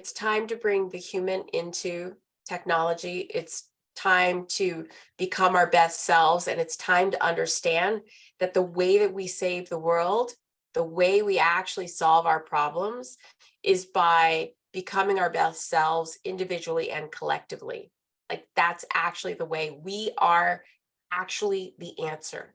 It's time to bring the human into technology. It's time to become our best selves. And it's time to understand that the way that we save the world, the way we actually solve our problems is by becoming our best selves individually and collectively. Like that's actually the way we are actually the answer.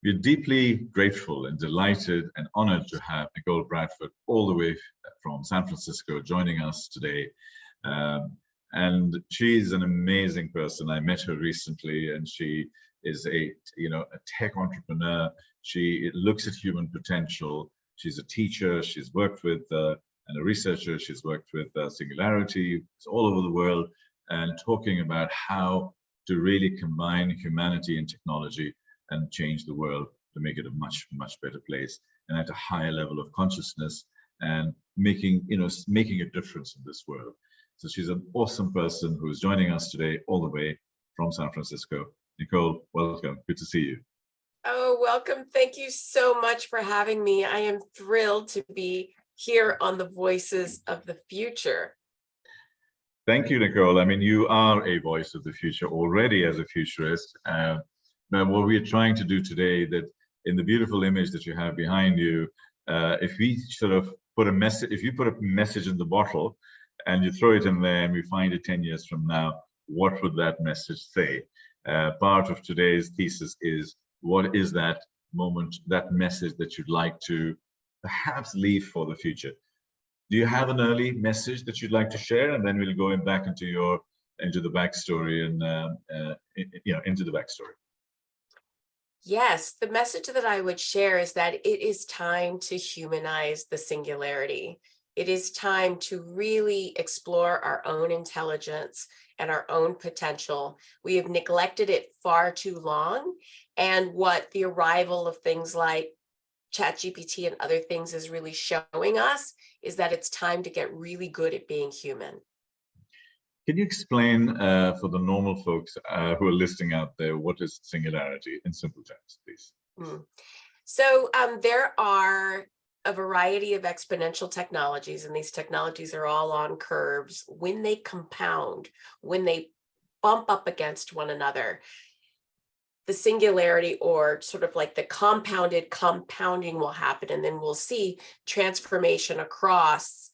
We're deeply grateful and delighted and honored to have Nichol Bradford all the way from San Francisco joining us today. And she's an amazing person. I met her recently, and she is a tech entrepreneur. She looks at human potential. She's a teacher. She's worked with and a researcher. She's worked with Singularity all over the world, and talking about how to really combine humanity and technology and change the world to make it a much, much better place and at a higher level of consciousness and making a difference in this world. So she's an awesome person who is joining us today all the way from San Francisco. Nichol, welcome. Good to see you. Oh, welcome. Thank you so much for having me. I am thrilled to be here on the Voices of the Future. Thank you, Nichol. I mean, you are a voice of the future already as a futurist. Now, what we're trying to do today, that in the beautiful image that you have behind you, if we sort of put a message, if you put a message in the bottle and you throw it in there and we find it 10 years from now, what would that message say? Part of today's thesis is, what is that moment, that message that you'd like to perhaps leave for the future? Do you have an early message that you'd like to share? And then we'll go back into the backstory and into the backstory. Yes, the message that I would share is that it is time to humanize the singularity. It is time to really explore our own intelligence and our own potential. We have neglected it far too long. And what the arrival of things like ChatGPT and other things is really showing us is that it's time to get really good at being human. Can you explain for the normal folks who are listening out there, what is singularity in simple terms, please? So there are a variety of exponential technologies, and these technologies are all on curves. When they compound, when they bump up against one another, the singularity, or sort of like the compounding will happen, and then we'll see transformation across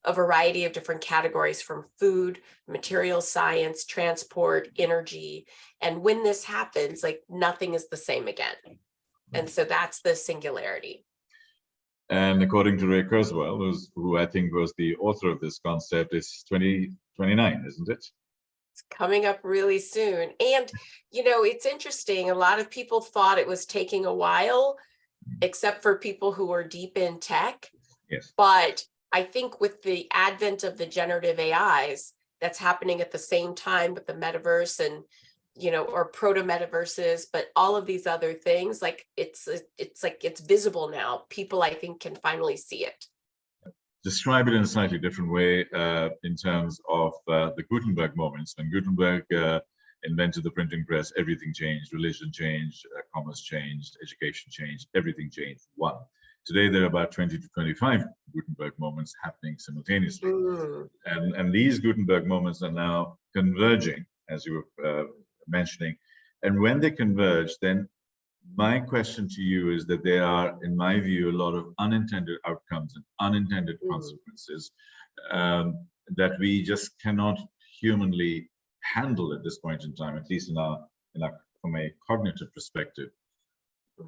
a variety of different categories, from food, material science, transport, energy. And when this happens, like nothing is the same again. And so that's the singularity. And according to Ray Kurzweil, who I think was the author of this concept, it's 2029, isn't it? It's coming up really soon. And, it's interesting. A lot of people thought it was taking a while, except for people who are deep in tech. Yes. But I think with the advent of the generative AIs, that's happening at the same time with the metaverse and, or proto metaverses, but all of these other things, like it's visible now. People, I think, can finally see it. Describe it in a slightly different way in terms of the Gutenberg moments. When Gutenberg invented the printing press, everything changed. Religion changed, commerce changed, education changed, everything changed. One. Today, there are about 20 to 25 Gutenberg moments happening simultaneously. And these Gutenberg moments are now converging, as you were mentioning. And when they converge, then my question to you is that there are, in my view, a lot of unintended outcomes and unintended consequences that we just cannot humanly handle at this point in time, at least from a cognitive perspective.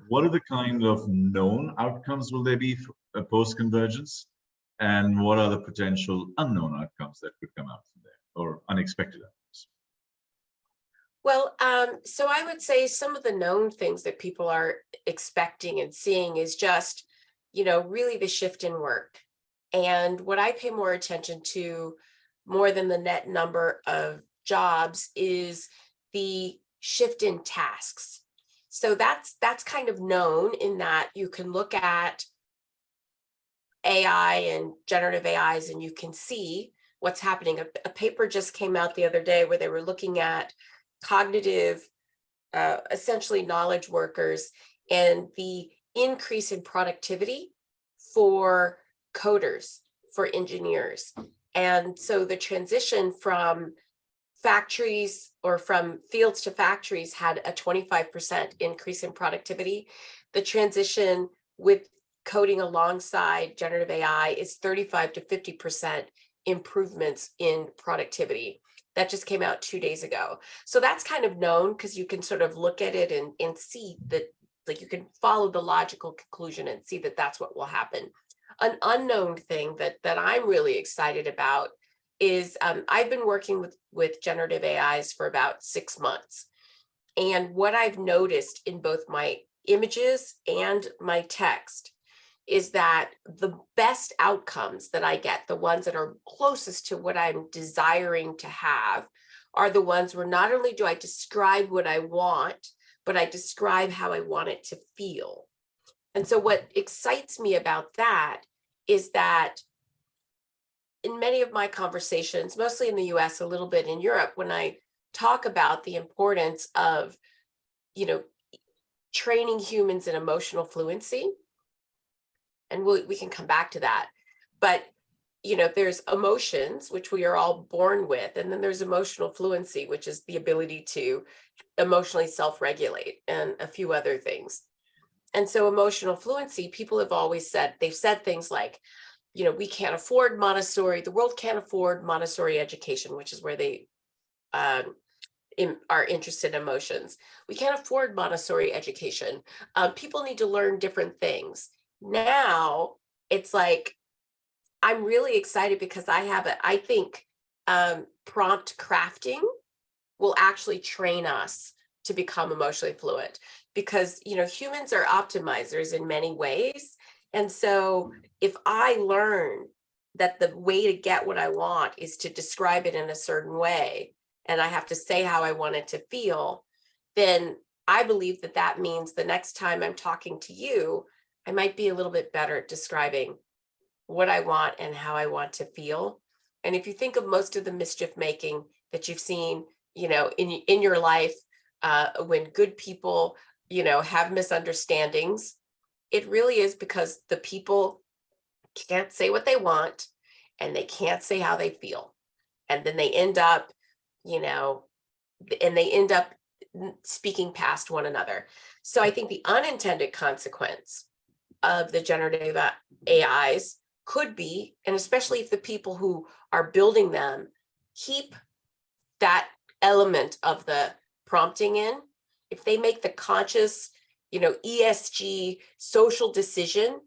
What are the kind of known outcomes will there be post-convergence? And what are the potential unknown outcomes that could come out from there, or unexpected outcomes? Well, so I would say some of the known things that people are expecting and seeing is just, really the shift in work. And what I pay more attention to, more than the net number of jobs, is the shift in tasks. So that's kind of known, in that you can look at AI and generative AIs and you can see what's happening. A paper just came out the other day where they were looking at cognitive, essentially knowledge workers, and the increase in productivity for coders, for engineers. And so the transition from factories or from fields to factories had a 25% increase in productivity. The transition with coding alongside generative AI is 35 to 50% improvements in productivity. That just came out 2 days ago. So that's kind of known because you can sort of look at it and see that, like, you can follow the logical conclusion and see that that's what will happen. An unknown thing that I'm really excited about is I've been working with generative AIs for about 6 months. And what I've noticed in both my images and my text is that the best outcomes that I get, the ones that are closest to what I'm desiring to have, are the ones where not only do I describe what I want, but I describe how I want it to feel. And so what excites me about that is that in many of my conversations, mostly in the US, a little bit in Europe, when I talk about the importance of, training humans in emotional fluency, and we can come back to that, but there's emotions, which we are all born with, and then there's emotional fluency, which is the ability to emotionally self-regulate and a few other things. And so emotional fluency, people have always said, they've said things like, we can't afford Montessori, the world can't afford Montessori education, which is where they are interested in emotions. We can't afford Montessori education. People need to learn different things. Now it's like, I'm really excited because I think prompt crafting will actually train us to become emotionally fluent, because humans are optimizers in many ways. And so if I learn that the way to get what I want is to describe it in a certain way, and I have to say how I want it to feel, then I believe that means the next time I'm talking to you, I might be a little bit better at describing what I want and how I want to feel. And if you think of most of the mischief making that you've seen, in your life, when good people, have misunderstandings, it really is because the people can't say what they want and they can't say how they feel. And then they end up, speaking past one another. So I think the unintended consequence of the generative AIs could be, and especially if the people who are building them keep that element of the prompting in, if they make the conscious, ESG social decision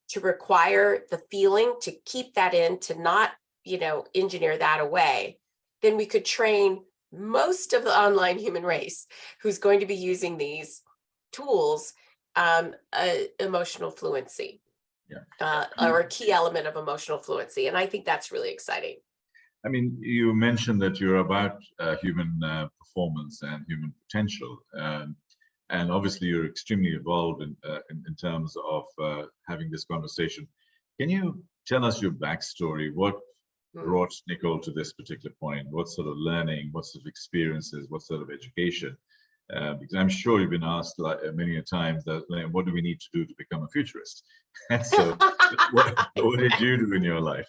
to require the feeling, to keep that in, to not, engineer that away, then we could train most of the online human race who's going to be using these tools, emotional fluency. Yeah. Or a key element of emotional fluency. And I think that's really exciting. I mean, you mentioned that you're about human performance and human potential. And obviously, you're extremely evolved in terms of having this conversation. Can you tell us your backstory? What brought Nichol to this particular point? What sort of learning, what sort of experiences, what sort of education? Because I'm sure you've been asked many a times that, what do we need to do to become a futurist? So what did you do in your life?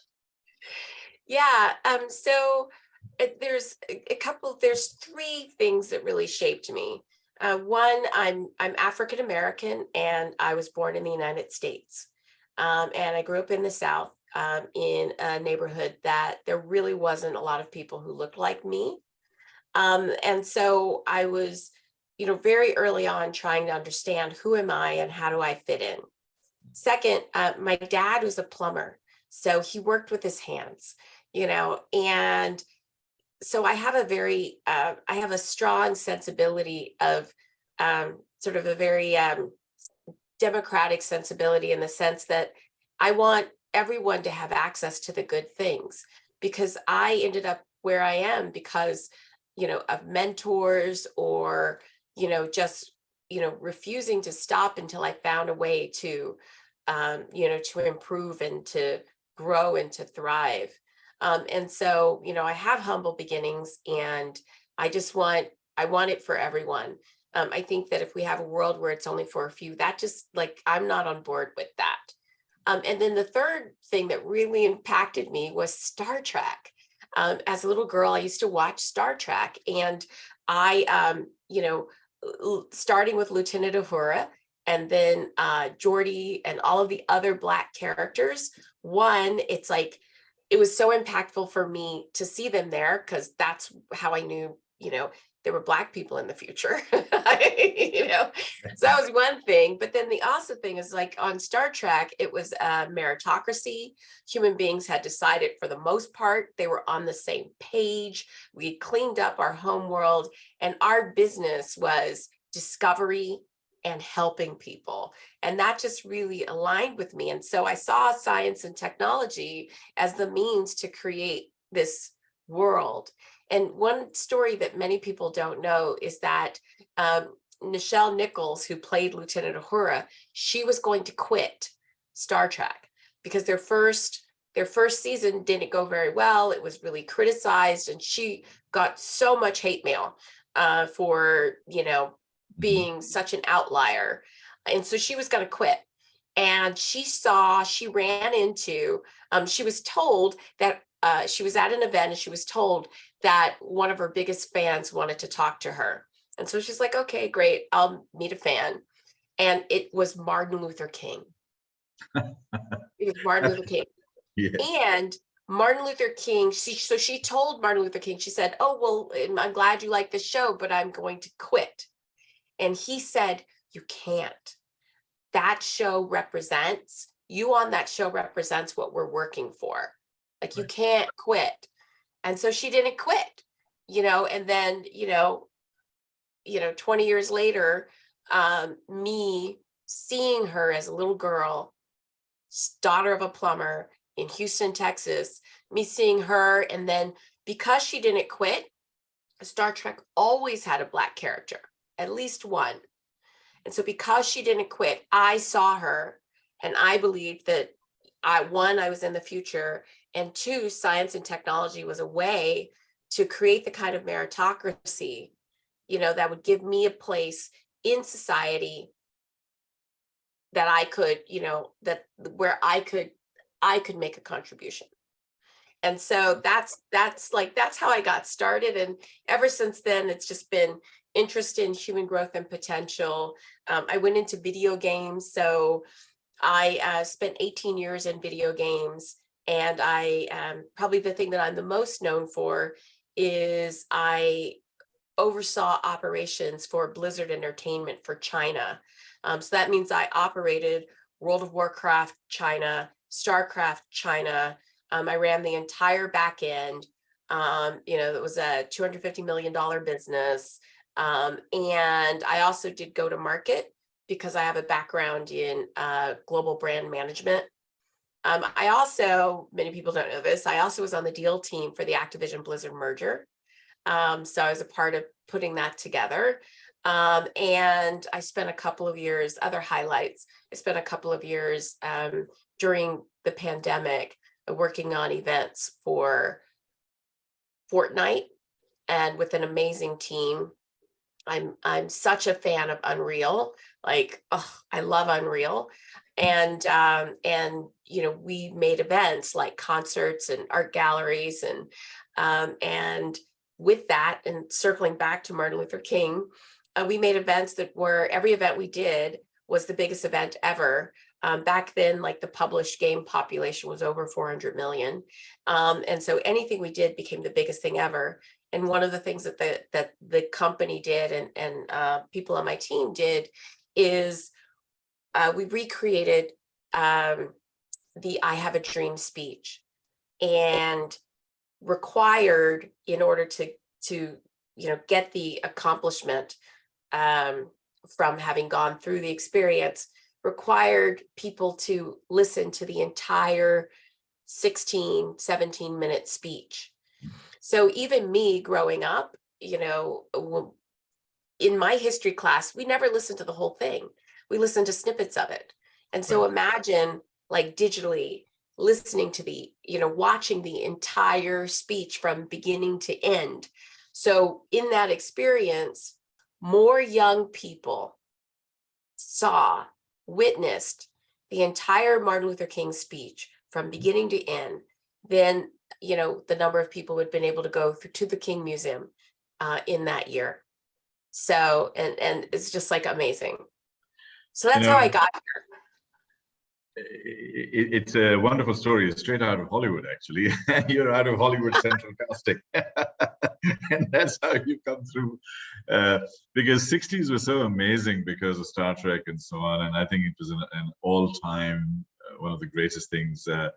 Yeah, so there's there's 3 things that really shaped me. One, I'm African American, and I was born in the United States. And I grew up in the South, in a neighborhood that there really wasn't a lot of people who looked like me. And so I was, very early on trying to understand, who am I and how do I fit in? Second, my dad was a plumber, so he worked with his hands, and so I have I have a strong sensibility of sort of a very democratic sensibility, in the sense that I want everyone to have access to the good things, because I ended up where I am because, of mentors, or, just, refusing to stop until I found a way to, to improve and to grow and to thrive. And so, I have humble beginnings, and I want it for everyone. I think that if we have a world where it's only for a few, that just like, I'm not on board with that. And then the third thing that really impacted me was Star Trek. As a little girl, I used to watch Star Trek, and I, starting with Lieutenant Uhura, and then Geordi and all of the other Black characters. One, it's like, it was so impactful for me to see them there, because that's how I knew, there were Black people in the future. So that was one thing. But then the awesome thing is, like, on Star Trek, it was a meritocracy. Human beings had decided, for the most part, they were on the same page. We cleaned up our home world, and our business was discovery and helping people. And that just really aligned with me. And so I saw science and technology as the means to create this world. And one story that many people don't know is that Nichelle Nichols, who played Lieutenant Uhura, she was going to quit Star Trek because their first season didn't go very well. It was really criticized, and she got so much hate mail for being such an outlier. And so she was going to quit. And she ran into, she was told that she was at an event, and she was told that one of her biggest fans wanted to talk to her. And so she's like, okay, great, I'll meet a fan. And it was Martin Luther King. It was Martin Luther King. Yeah. And Martin Luther King, so she told Martin Luther King, she said, oh, well, I'm glad you like the show, but I'm going to quit. And he said, you can't. That show represents, you on that show represents what we're working for. Like, you can't quit. And so she didn't quit, and then, 20 years later, me seeing her as a little girl, daughter of a plumber in Houston, Texas, me seeing her, and then because she didn't quit, Star Trek always had a Black character, at least one. And so because she didn't quit, I saw her, and I believed that I was in the future, and two, science and technology was a way to create the kind of meritocracy, that would give me a place in society that I could, where I could make a contribution. And so that's how I got started. And ever since then, it's just been interest in human growth and potential. I went into video games. So I spent 18 years in video games. And I probably the thing that I'm the most known for is I oversaw operations for Blizzard Entertainment for China. So that means I operated World of Warcraft China, StarCraft China. I ran the entire back end. It was a $250 million business. And I also did go to market because I have a background in global brand management. I also, many people don't know this, I also was on the deal team for the Activision Blizzard merger. So I was a part of putting that together. And I spent a couple of years, other highlights, I spent a couple of years during the pandemic working on events for Fortnite, and with an amazing team. I'm such a fan of Unreal. Like, oh, I love Unreal. And we made events like concerts and art galleries, and with that, and circling back to Martin Luther King, we made events that were, every event we did was the biggest event ever. Back then, like, the published game population was over 400 million. And so anything we did became the biggest thing ever. And one of the things that the company did, and people on my team did, is we recreated the I Have a Dream speech, and required, in order to get the accomplishment from having gone through the experience, required people to listen to the entire 17-minute speech. So even me growing up, in my history class, we never listened to the whole thing. We listened to snippets of it. And so imagine, like, digitally listening to watching the entire speech from beginning to end. So in that experience, more young people witnessed the entire Martin Luther King speech from beginning to end than, the number of people who had been able to go to the King Museum in that year. So, and it's just like amazing. So You that's know, how I got it's a wonderful story. It's straight out of Hollywood, actually. You're out of Hollywood Central Casting. And that's how you come through. Because 60s were so amazing because of Star Trek and so on. And I think it was an all-time, one of the greatest things that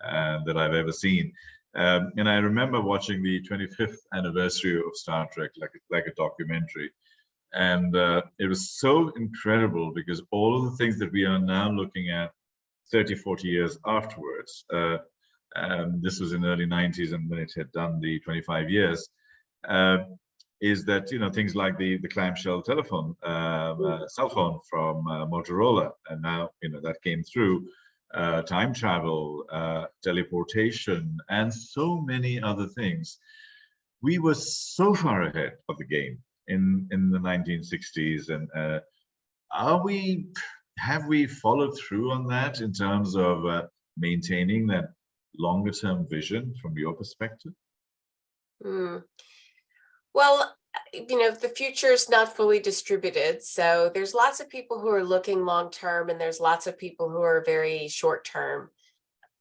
I've ever seen. And I remember watching the 25th anniversary of Star Trek, like a documentary. And it was so incredible because all of the things that we are now looking at 30, 40 years afterwards, this was in the early 90s and when it had done the 25 years, is that, things like the clamshell telephone, cell phone from Motorola, and now, that came through, time travel, teleportation, and so many other things. We were so far ahead of the game in the 1960s, and have we followed through on that in terms of maintaining that longer term vision from your perspective? Well, the future is not fully distributed. So there's lots of people who are looking long term, and there's lots of people who are very short term.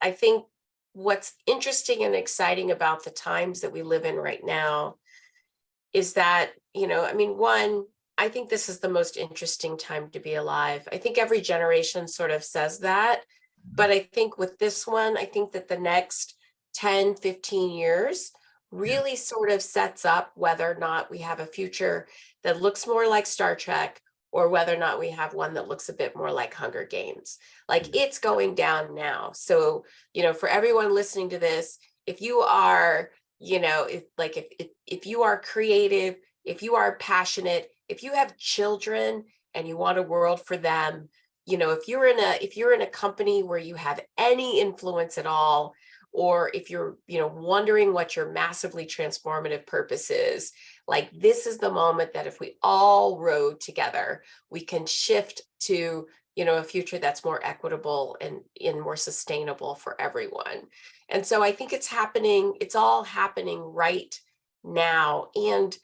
I think what's interesting and exciting about the times that we live in right now is that, one, I think this is the most interesting time to be alive. I think every generation sort of says that, but I think with this one, I think that the next 10, 15 years really sort of sets up whether or not we have a future that looks more like Star Trek, or whether or not we have one that looks a bit more like Hunger Games. Like, it's going down now. So, for everyone listening to this, if you are, if you are creative, if you are passionate, if you have children and you want a world for them, if you're in a company where you have any influence at all, or if you're, wondering what your massively transformative purpose is, like, this is the moment that if we all rode together, we can shift to, a future that's more equitable and more sustainable for everyone. And so I think it's all happening right now. And,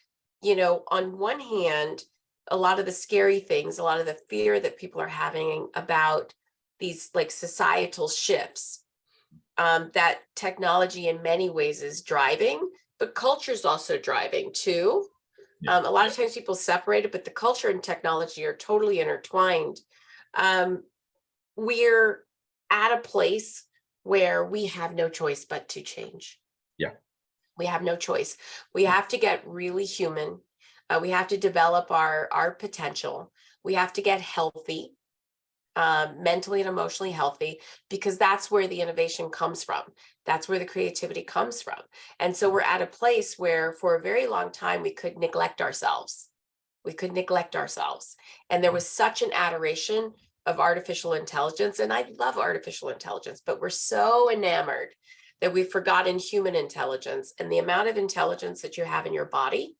on one hand, a lot of the scary things, a lot of the fear that people are having about these like societal shifts, that technology in many ways is driving, but culture is also driving too. A lot of times people separate it, but the culture and technology are totally intertwined. We're at a place where we have no choice but to change. Yeah. We have no choice. We have to get really human. We have to develop our potential. We have to get healthy, mentally and emotionally healthy, because that's where the innovation comes from. That's where the creativity comes from. And so we're at a place where for a very long time, we could neglect ourselves. And there was such an adoration of artificial intelligence. And I love artificial intelligence, but we're so enamored that we've forgotten human intelligence, and the amount of intelligence that you have in your body,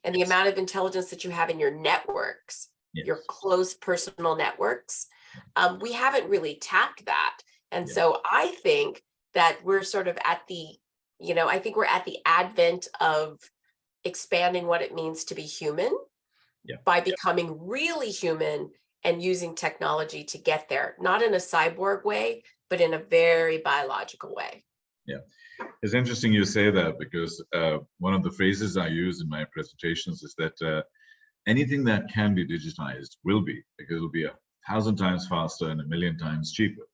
and the amount of intelligence that you have in your networks, your close personal networks. We haven't really tapped that. And so I think that we're sort of at the, I think we're at the advent of expanding what it means to be human by becoming really human and using technology to get there, not in a cyborg way, but in a very biological way. Yeah, it's interesting you say that, because one of the phrases I use in my presentations is that anything that can be digitized will be, because it'll be 1,000 times faster and 1,000,000 times cheaper.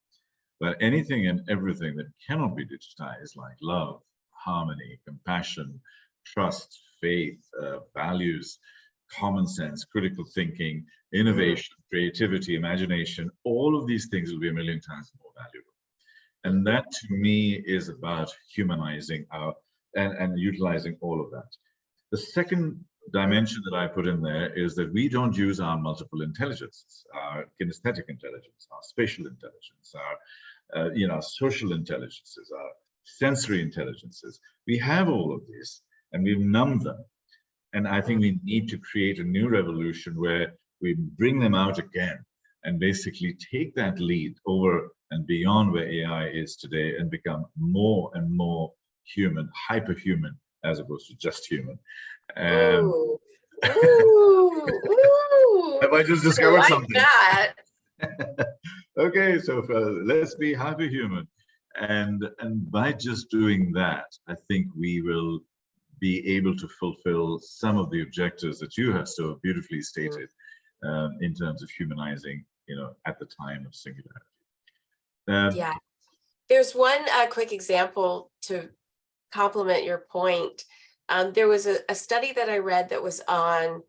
But anything and everything that cannot be digitized, like love, harmony, compassion, trust, faith, values, common sense, critical thinking, innovation, creativity, imagination, all of these things will be 1,000,000 times more valuable. And that, to me, is about humanizing and utilizing all of that. The second dimension that I put in there is that we don't use our multiple intelligences, our kinesthetic intelligence, our spatial intelligence, our social intelligences, our sensory intelligences. We have all of these, and we've numbed them. And I think we need to create a new revolution where we bring them out again and basically take that lead over and beyond where AI is today and become more and more human, hyperhuman, as opposed to just human. And Ooh, ooh, ooh. have I just I discovered like something? that. Okay, so let's be hyperhuman. And by just doing that, I think we will be able to fulfill some of the objectives that you have so beautifully stated in terms of humanizing, at the time of singularity. Yeah. There's one quick example to complement your point. There was a study that I read that was on,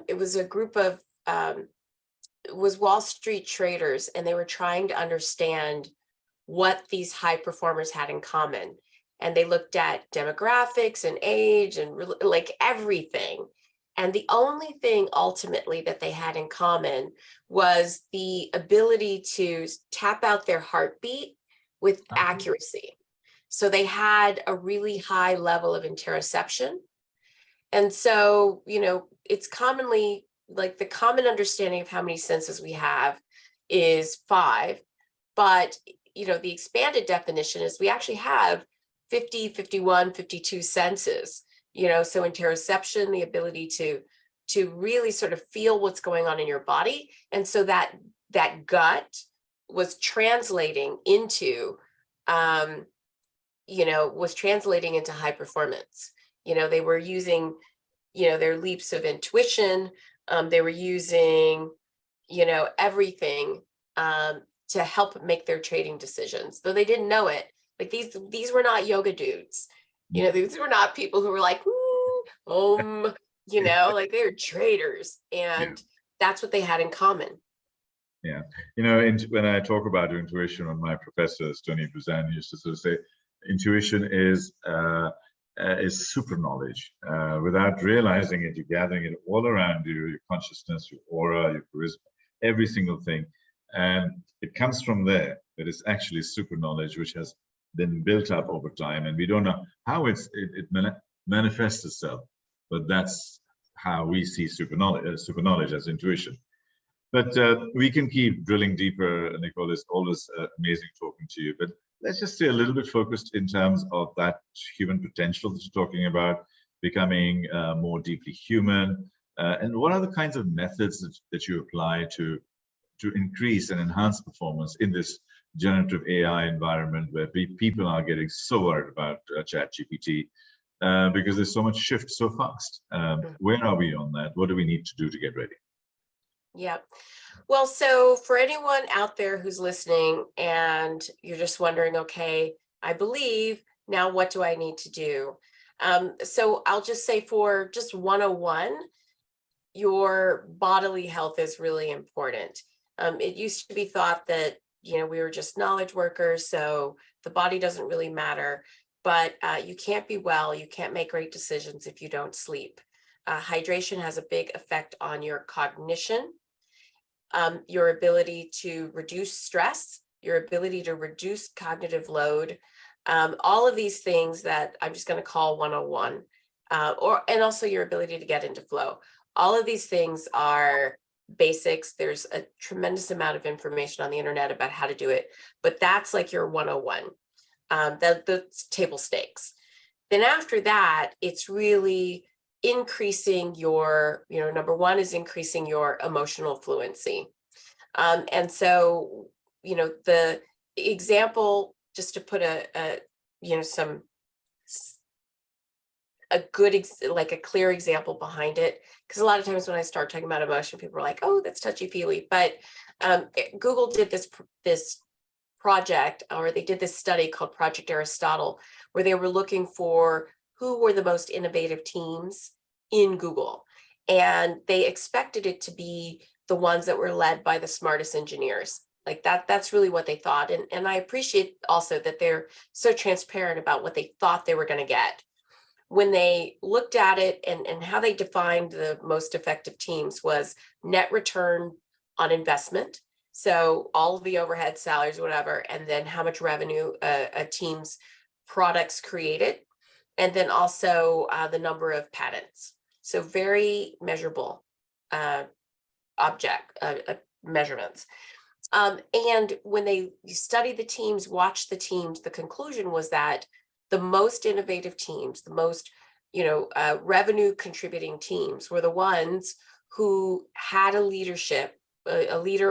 it was a group of, it was Wall Street traders, and they were trying to understand what these high performers had in common. And they looked at demographics and age and like everything. And the only thing ultimately that they had in common was the ability to tap out their heartbeat with accuracy. So they had a really high level of interoception. And so, it's commonly like the common understanding of how many senses we have is 5. But, the expanded definition is we actually have 50, 51, 52 senses, so interoception, the ability to really sort of feel what's going on in your body. And so that gut was translating into, high performance. They were using, their leaps of intuition. They were using, everything to help make their trading decisions, though they didn't know it. Like these were not yoga dudes. These were not people who were like, like they were traders, and that's what they had in common. Yeah, when I talk about intuition, one of my professors, Tony Buzan, used to sort of say, intuition is super knowledge. Without realizing it, you're gathering it all around you, your consciousness, your aura, your charisma, every single thing. And it comes from there, but it's actually super knowledge, which has been built up over time. And we don't know how it manifests itself, but that's how we see super knowledge as intuition. But we can keep drilling deeper, Nichol. It's always amazing talking to you. But let's just stay a little bit focused in terms of that human potential that you're talking about, becoming more deeply human. And what are the kinds of methods that you apply to increase and enhance performance in this generative AI environment where people are getting so worried about ChatGPT because there's so much shift so fast? Where are we on that? What do we need to do to get ready? Yeah. Well, so for anyone out there who's listening and you're just wondering, okay, I believe, now what do I need to do? So I'll just say for just 101, your bodily health is really important. It used to be thought that, we were just knowledge workers, so the body doesn't really matter, but you can't be well, you can't make great decisions if you don't sleep. Hydration has a big effect on your cognition, your ability to reduce stress, your ability to reduce cognitive load, all of these things that I'm just going to call 101, and also your ability to get into flow. All of these things are basics. There's a tremendous amount of information on the internet about how to do it, but that's like your 101, that's table stakes. Then after that, it's really increasing your, number one is increasing your emotional fluency. And so, the example, just to put a clear example behind it, because a lot of times when I start talking about emotion, people are like, oh, that's touchy-feely. But Google did this project, or they did this study called Project Aristotle, where they were looking for who were the most innovative teams in Google. And they expected it to be the ones that were led by the smartest engineers. Like that's really what they thought. And I appreciate also that they're so transparent about what they thought they were going to get. When they looked at it, and how they defined the most effective teams was net return on investment. So all of the overhead, salaries, whatever, and then how much revenue a team's products created. And then also the number of patents. So very measurable measurements. And when they studied the teams, watched the teams, the conclusion was that the most innovative teams, the most, revenue contributing teams were the ones who had a leader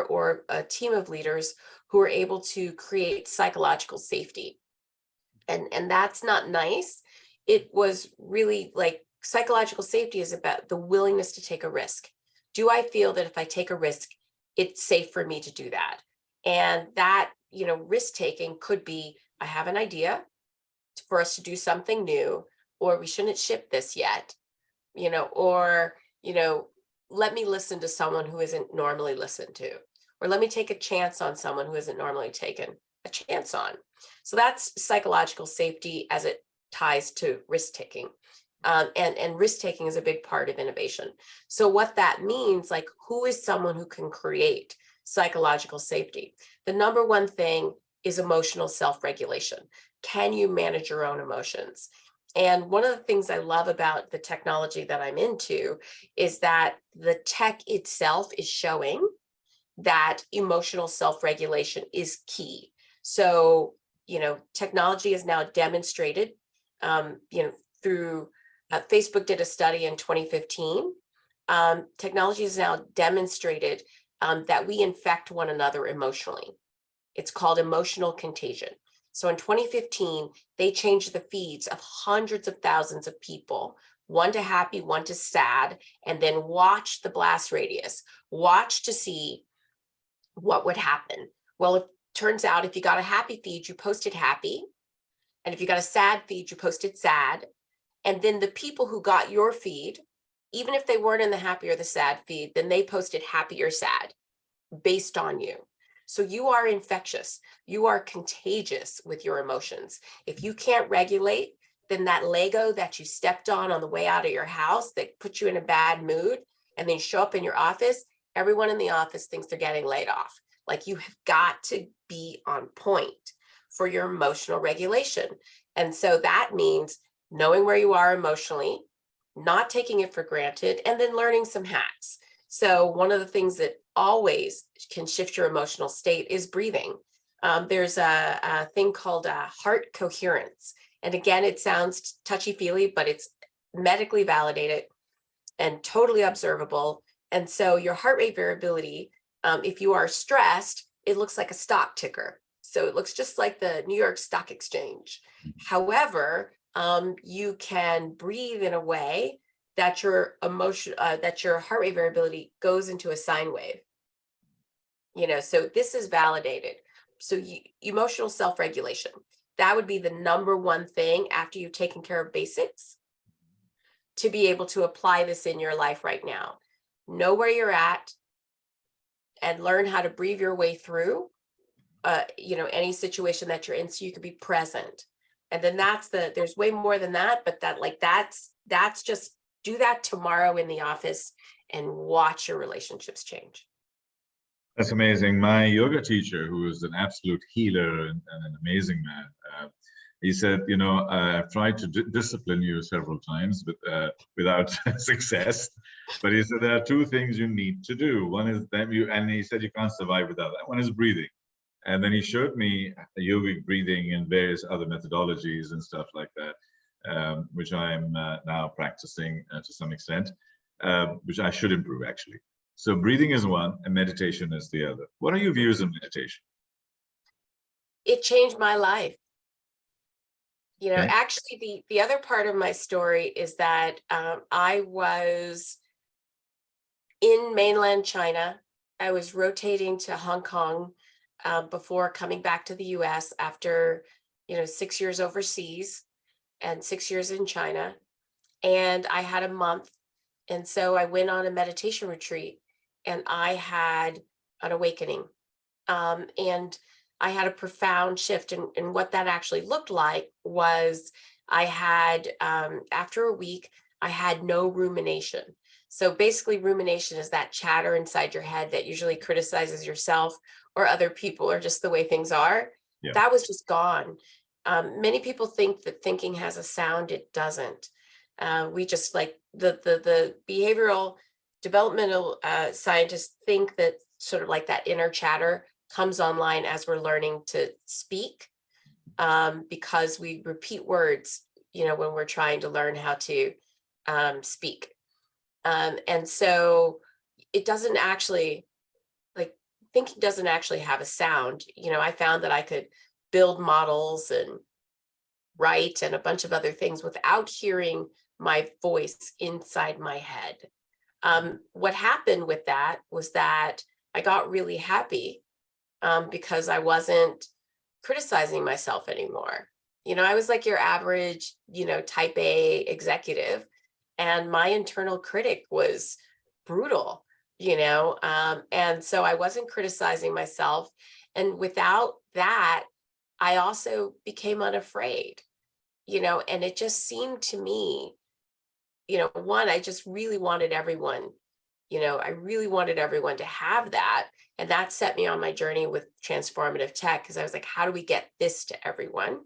or a team of leaders who were able to create psychological safety. And that's not nice. It was really like psychological safety is about the willingness to take a risk. Do I feel that if I take a risk, it's safe for me to do that? And that, risk taking could be, I have an idea for us to do something new, or we shouldn't ship this yet, or, let me listen to someone who isn't normally listened to, or let me take a chance on someone who isn't normally taken a chance on. So that's psychological safety as it ties to risk taking. And risk taking is a big part of innovation. So what that means, like, who is someone who can create psychological safety? The number one thing is emotional self-regulation. Can you manage your own emotions? And one of the things I love about the technology that I'm into is that the tech itself is showing that emotional self-regulation is key. So, technology is now demonstrated, through Facebook did a study in 2015. Technology is now demonstrated that we infect one another emotionally. It's called emotional contagion. So in 2015, they changed the feeds of hundreds of thousands of people, one to happy, one to sad, and then watch the blast radius, watch to see what would happen. Well, it turns out if you got a happy feed, you posted happy. And if you got a sad feed, you posted sad. And then the people who got your feed, even if they weren't in the happy or the sad feed, then they posted happy or sad based on you. So you are infectious. You are contagious with your emotions. If you can't regulate, then that Lego that you stepped on the way out of your house that put you in a bad mood and then show up in your office, everyone in the office thinks they're getting laid off. Like, you have got to be on point for your emotional regulation. And so that means knowing where you are emotionally, not taking it for granted, and then learning some hacks. So one of the things that always can shift your emotional state is breathing. There's a thing called heart coherence. And again, it sounds touchy-feely, but it's medically validated and totally observable. And so your heart rate variability, if you are stressed, it looks like a stock ticker. So it looks just like the New York Stock Exchange. However, you can breathe in a way that your heart rate variability goes into a sine wave. So this is validated. So emotional self-regulation, that would be the number one thing after you've taken care of basics to be able to apply this in your life right now. Know where you're at and learn how to breathe your way through any situation that you're in, so you could be present. And then there's way more than that, but that's just do that tomorrow in the office and watch your relationships change. That's amazing. My yoga teacher, who is an absolute healer and an amazing man, he said, I've tried to discipline you several times, but without success. But he said there are two things you need to do. One is and he said you can't survive without that. One is breathing. And then he showed me yogic breathing and various other methodologies and stuff like that, which I'm now practicing to some extent, which I should improve, actually. So breathing is one and meditation is the other. What are your views on meditation? It changed my life. Okay. Actually, the other part of my story is that I was in mainland China. I was rotating to Hong Kong before coming back to the US after 6 years overseas and 6 years in China. And I had a month. And so I went on a meditation retreat and I had an awakening. And I had a profound shift. And what that actually looked like was I had, after a week, I had no rumination. So basically, rumination is that chatter inside your head that usually criticizes yourself or other people or just the way things are. Yeah. That was just gone. Many people think that thinking has a sound. It doesn't. We just like the behavioral developmental scientists think that sort of like that inner chatter comes online as we're learning to speak, because we repeat words, when we're trying to learn how to speak. And so it doesn't actually, like, thinking doesn't actually have a sound. I found that I could build models and write and a bunch of other things without hearing my voice inside my head. What happened with that was that I got really happy, because I wasn't criticizing myself anymore. I was like your average, type A executive, and my internal critic was brutal, and so I wasn't criticizing myself. And without that, I also became unafraid, and it just seemed to me, one, I just really wanted everyone, I really wanted everyone to have that. And that set me on my journey with transformative tech, because I was like, how do we get this to everyone?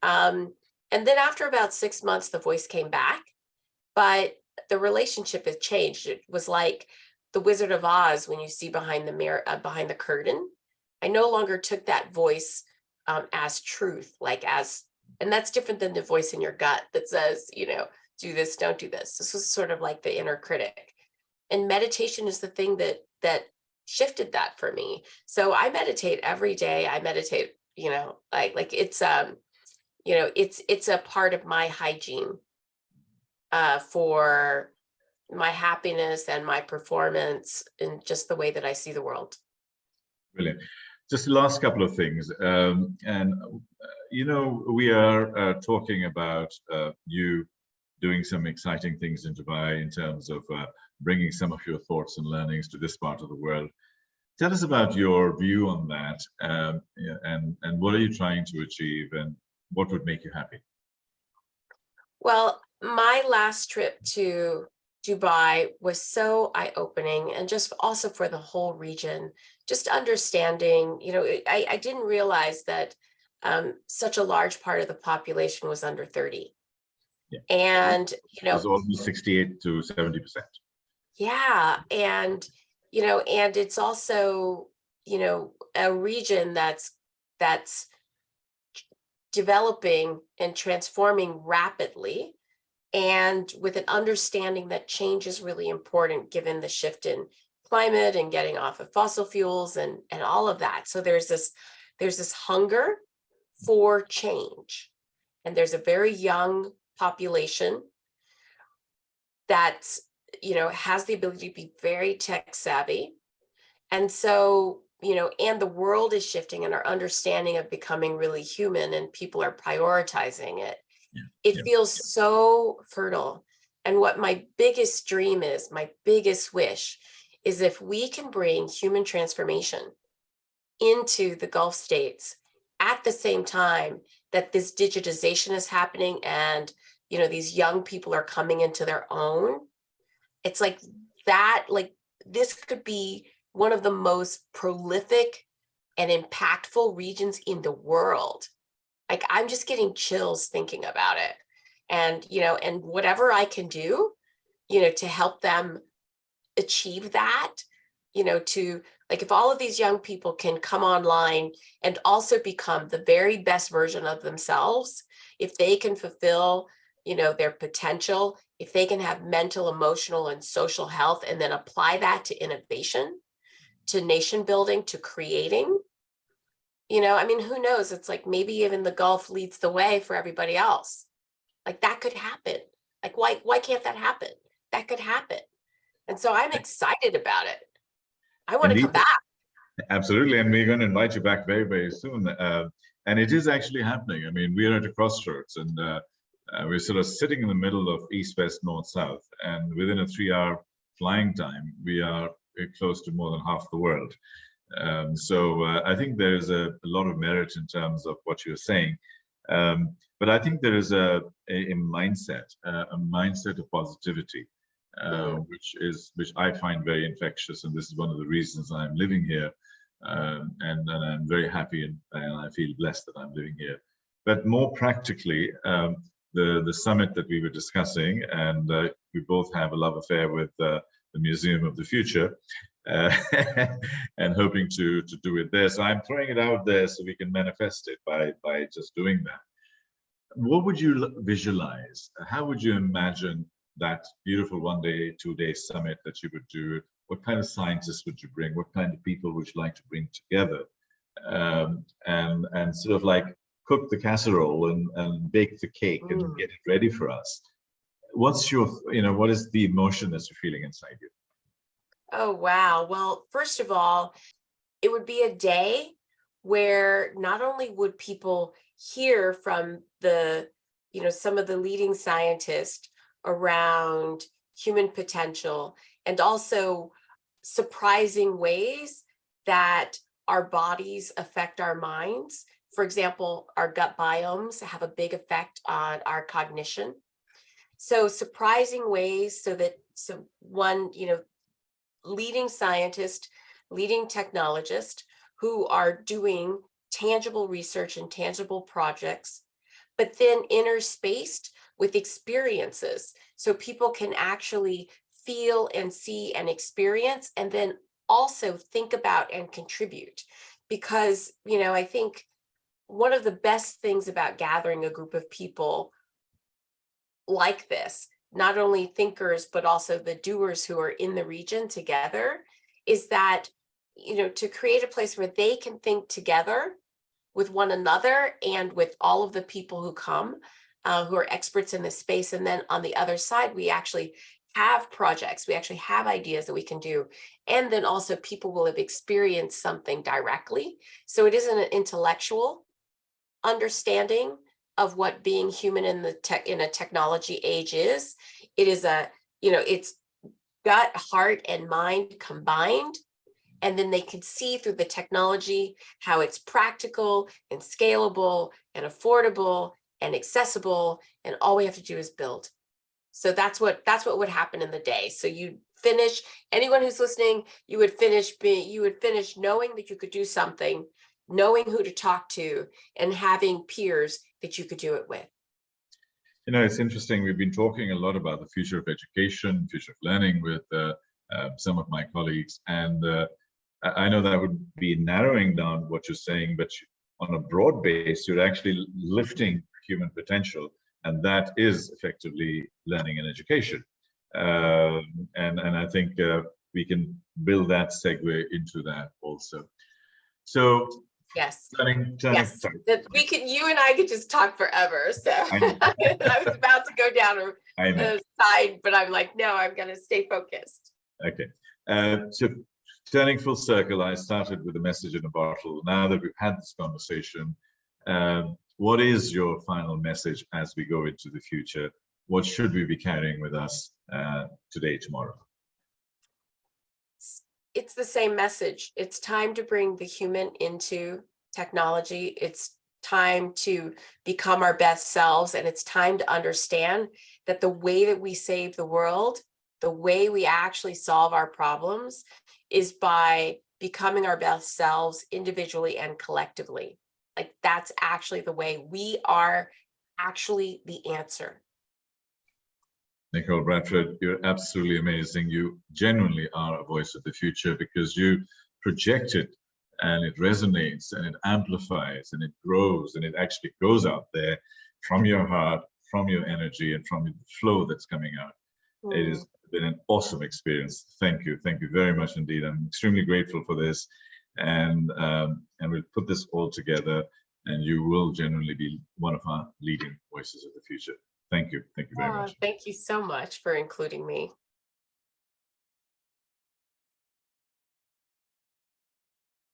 And then after about 6 months, the voice came back, but the relationship has changed. It was like the Wizard of Oz when you see behind the mirror, behind the curtain. I no longer took that voice as truth, and that's different than the voice in your gut that says, do this, don't do this. This was sort of like the inner critic. And meditation is the thing that shifted that for me. So I meditate every day. I meditate, like it's it's a part of my hygiene for my happiness and my performance and just the way that I see the world. Brilliant. Just the last couple of things. We are talking about you doing some exciting things in Dubai in terms of bringing some of your thoughts and learnings to this part of the world. Tell us about your view on that, and what are you trying to achieve, and what would make you happy? Well, my last trip to Dubai was so eye-opening, and just also for the whole region, just understanding, I didn't realize that such a large part of the population was under 30. Yeah. And, it was almost 68 to 70%. Yeah. And, and it's also, a region that's developing and transforming rapidly, and with an understanding that change is really important given the shift in climate and getting off of fossil fuels and all of that. So there's this hunger for change, and there's a very young population that's, has the ability to be very tech savvy. And so, and the world is shifting, and our understanding of becoming really human, and people are prioritizing it. It feels so fertile. And what my biggest dream is, my biggest wish, is if we can bring human transformation into the Gulf states at the same time that this digitization is happening, and these young people are coming into their own. It's like that, like this could be one of the most prolific and impactful regions in the world. Like, I'm just getting chills thinking about it. And, and whatever I can do, to help them achieve that, to, like, if all of these young people can come online and also become the very best version of themselves, if they can fulfill, their potential, if they can have mental, emotional, and social health, and then apply that to innovation, to nation building, to creating, who knows? It's like maybe even the Gulf leads the way for everybody else. Like, that could happen. Like, why can't that happen? That could happen. And so I'm excited about it. I want to come back. Absolutely. And we're going to invite you back very, very soon. And it is actually happening. I mean, we are at a crossroads, and we're sort of sitting in the middle of east, west, north, south. And within a 3-hour flying time, we are close to more than half the world. So I think there is a lot of merit in terms of what you're saying. But I think there is a mindset of positivity, which I find very infectious. And this is one of the reasons I'm living here. And I'm very happy, and I feel blessed that I'm living here. But more practically, the summit that we were discussing, and we both have a love affair with the Museum of the Future, and hoping to do it there. So I'm throwing it out there so we can manifest it by just doing that. What would you visualize? How would you imagine that beautiful 1-day, 2-day summit that you would do? What kind of scientists would you bring? What kind of people would you like to bring together? And sort of like cook the casserole and bake the cake and get it ready for us. What's your, what is the emotion that you're feeling inside you? Oh, wow. Well, first of all, it would be a day where not only would people hear from the, some of the leading scientists around human potential, and also surprising ways that our bodies affect our minds. For example, our gut biomes have a big effect on our cognition. So surprising ways so one, leading scientist, leading technologist who are doing tangible research and tangible projects, but then interspaced with experiences. So people can actually feel and see and experience, and then also think about and contribute. Because, I think one of the best things about gathering a group of people like this, not only thinkers, but also the doers who are in the region together, is that, to create a place where they can think together with one another and with all of the people who come, who are experts in this space. And then on the other side, we actually have projects, we actually have ideas that we can do. And then also people will have experienced something directly. So it isn't an intellectual understanding of what being human in a technology age is. It is it's gut, heart, and mind combined. And then they can see through the technology how it's practical and scalable and affordable and accessible. And all we have to do is build. So that's what would happen in the day. So you finish, anyone who's listening, you would finish knowing that you could do something, knowing who to talk to, and having peers that you could do it with. It's interesting. We've been talking a lot about the future of education, future of learning with some of my colleagues. And I know that would be narrowing down what you're saying, but on a broad base, you're actually lifting human potential. And that is effectively learning and education. And I think we can build that segue into that also. So yes, yes. You and I could just talk forever. So I was about to go down a side, but I'm like, no, I'm going to stay focused. Okay. So turning full circle, I started with a message in a bottle. Now that we've had this conversation, what is your final message as we go into the future? What should we be carrying with us today, tomorrow? It's the same message. It's time to bring the human into technology. It's time to become our best selves. And it's time to understand that the way that we save the world, the way we actually solve our problems, is by becoming our best selves individually and collectively. Like, that's actually the way. We are actually the answer. Nichol Bradford, you're absolutely amazing. You genuinely are a voice of the future because you project it and it resonates and it amplifies and it grows and it actually goes out there from your heart, from your energy, and from the flow that's coming out. It has been an awesome experience. Thank you. Thank you very much indeed. I'm extremely grateful for this. And we'll put this all together, and you will genuinely be one of our leading voices of the future. Thank you. Thank you very much. Thank you so much for including me.